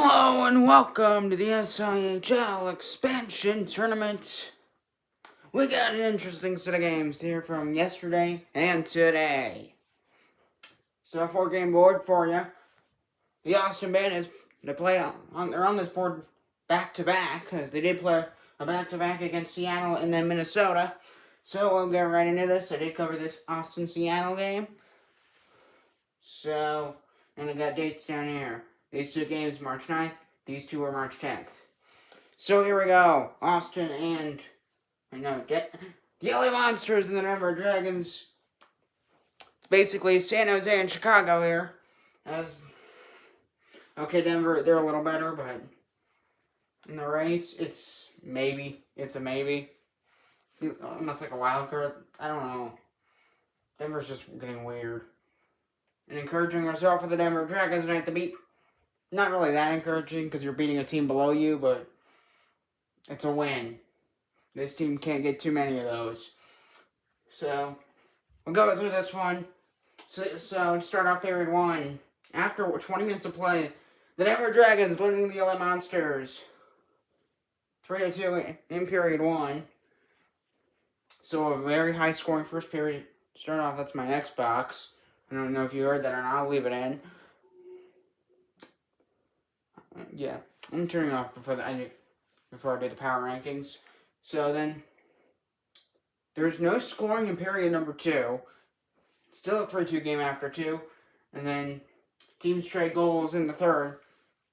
Hello and welcome to the SIHL expansion tournament. We got an interesting set of games here from yesterday and today. So a 4-game board for you. The Austin Bandits, they're on this board back-to-back, because they did play a back-to-back against Seattle and then Minnesota. So we'll get right into this. I did cover this Austin-Seattle game. So, and I got dates down here. These two games, March 9th. These two are March 10th. So here we go. Austin and, the LA Monsters and the Denver Dragons. It's basically San Jose and Chicago here. Denver, they're a little better, but in the race, it's a maybe. Almost like a wild card. I don't know. Denver's just getting weird. An encouraging result for the Denver Dragons tonight to beat. Not really that encouraging because you're beating a team below you, but it's a win. This team can't get too many of those. So, we'll go through this one. So start off period 1. After 20 minutes of play, the Denver Dragons leading the LA Monsters 3-2 in period 1. So a very high scoring first period. Start off, that's my Xbox. I don't know if you heard that or not. I'll leave it in. Yeah, I'm turning off before I do the power rankings. So then, there's no scoring in period number 2. Still a 3-2 game after 2. And then, teams trade goals in the third.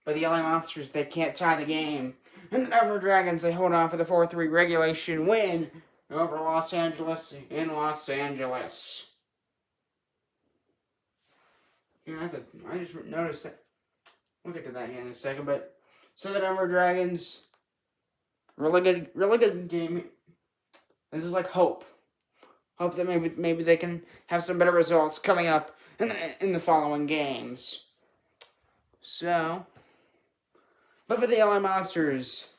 But the LA Monsters, they can't tie the game. And the Denver Dragons, they hold on for the 4-3 regulation win over Los Angeles in Los Angeles. Yeah, I just noticed that. We'll get to that in a second, but so the Denver Dragons, really good game. This is like hope that maybe they can have some better results coming up in the following games. So, but for the LA Monsters,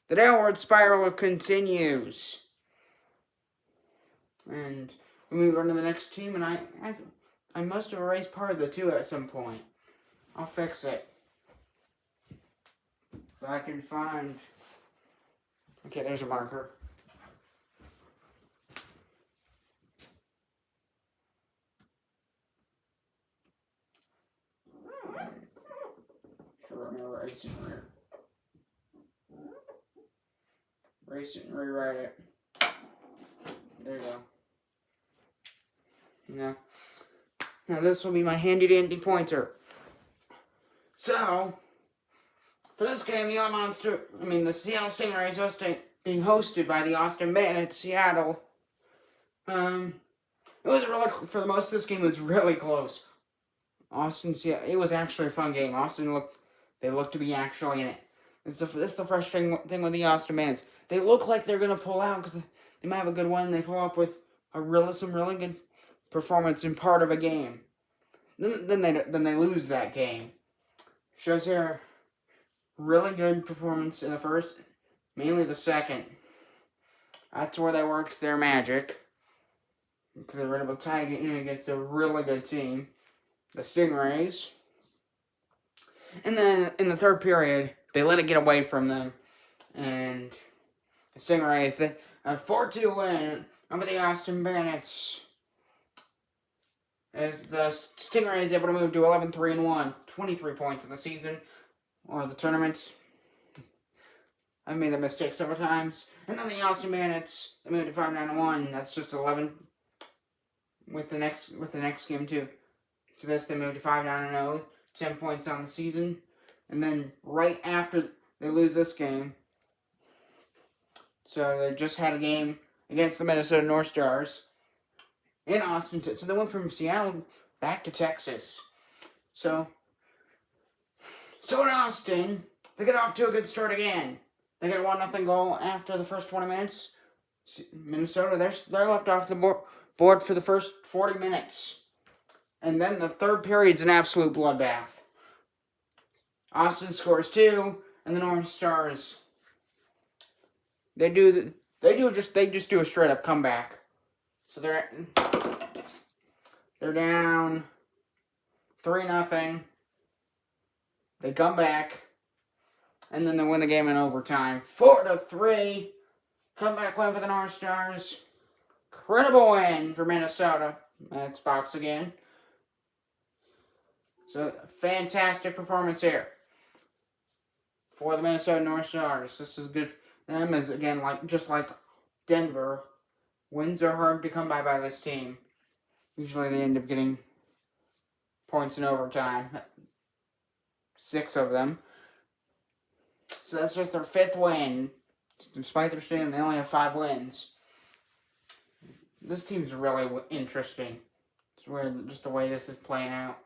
the downward spiral continues, and we move on to the next team. And I must have erased part of the 2 at some point. I'll fix it. If I can find... Okay, there's a marker. Sure, I'm erasing it. Erase it and rewrite it. There you go. Now this will be my handy-dandy pointer. So, for this game, the Seattle Stingrays being hosted by the Austin Bandits, Seattle. For the most of this game, it was really close. Seattle, it was actually a fun game. They looked to be actually in it. This is the frustrating thing with the Austin Bandits. They look like they're going to pull out because they might have a good one, and they follow up with some really good performance in part of a game. Then they lose that game. Shows here really good performance in the first, mainly the second. That's where they worked their magic. Because they were able to tie in against a really good team, the Stingrays. And then in the third period, they let it get away from them. And the Stingrays, a 4-2 win over the Austin Bandits. As the Stingrays able to move to 11-3-1, 23 points in the season, or the tournament. I made a mistake several times. And then the Austin Bandits, they moved to 5-9-1, that's just 11 with the next game too. To this, they moved to 5-9-0, 10 points on the season. And then right after they lose this game, so they just had a game against the Minnesota North Stars in Austin. So they went from Seattle back to Texas. So in Austin, they get off to a good start again. They get a 1-0 goal after the first 20 minutes. Minnesota, they're left off the board for the first 40 minutes. And then the third period's an absolute bloodbath. Austin scores 2, and the North Stars, they just do a straight up comeback. So they're down 3-0. They come back, and then they win the game in overtime. 4-3. Comeback win for the North Stars. Incredible win for Minnesota. Xbox again. So, fantastic performance here for the Minnesota North Stars. This is good for them, as again, just like Denver, wins are hard to come by this team. Usually they end up getting points in overtime. 6 of them. So that's just their 5th win. Despite their standing, they only have 5 wins. This team's really interesting. It's weird, just the way this is playing out.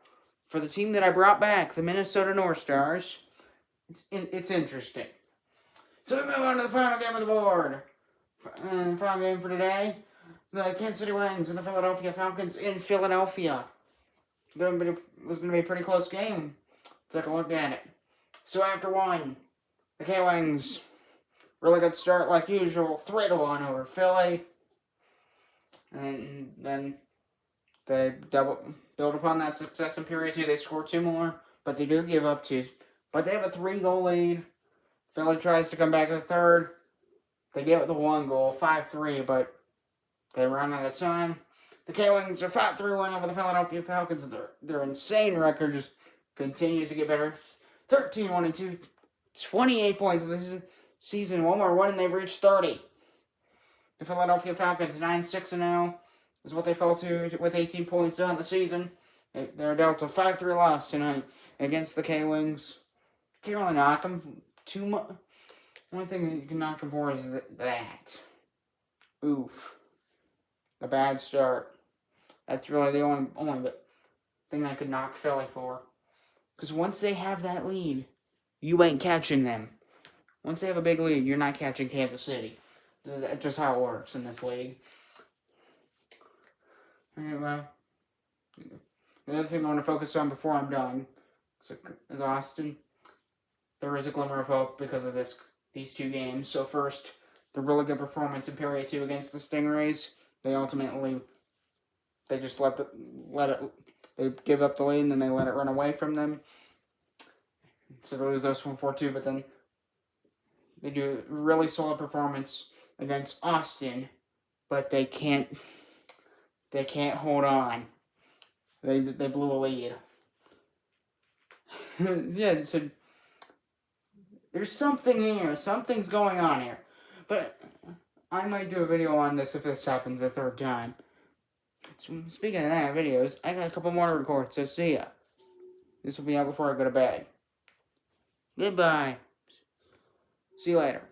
For the team that I brought back, the Minnesota North Stars, it's interesting. So we move on to the final game of the board. Final game for today. The Kansas City Wings and the Philadelphia Falcons in Philadelphia. It was going to be a pretty close game. Let's take a look at it. So after one, the K-Wings, really good start like usual, 3-1 over Philly. And then they build upon that success in period 2. They score 2 more, but they do give up 2. But they have a 3-goal lead. Philly tries to come back in the third. They get the 1 goal, 5-3, but they run out of time. The K-Wings are 5-3 win over the Philadelphia Falcons. Their insane record just continues to get better. 13-1-2, 28 points this season. 1 more win and they've reached 30. The Philadelphia Falcons 9-6-0 is what they fell to with 18 points on the season. They're dealt a 5-3 loss tonight against the K-Wings. Can't really knock them too much. One thing you can knock them for is that. Oof. A bad start. That's really the only thing I could knock Philly for. Because once they have that lead, you ain't catching them. Once they have a big lead, you're not catching Kansas City. That's just how it works in this league. Alright, well, the other thing I want to focus on before I'm done is Austin. There is a glimmer of hope because of these 2 games. So first, the really good performance in period 2 against the Stingrays. They just they give up the lead and then they let it run away from them. So they lose those 1-4-2, but then they do a really solid performance against Austin, but they can't hold on. They blew a lead. Yeah, so there's something here. Something's going on here. But I might do a video on this if this happens a 3rd time. Speaking of that, videos, I got a couple more to record, so see ya. This will be out before I go to bed. Goodbye. See you later.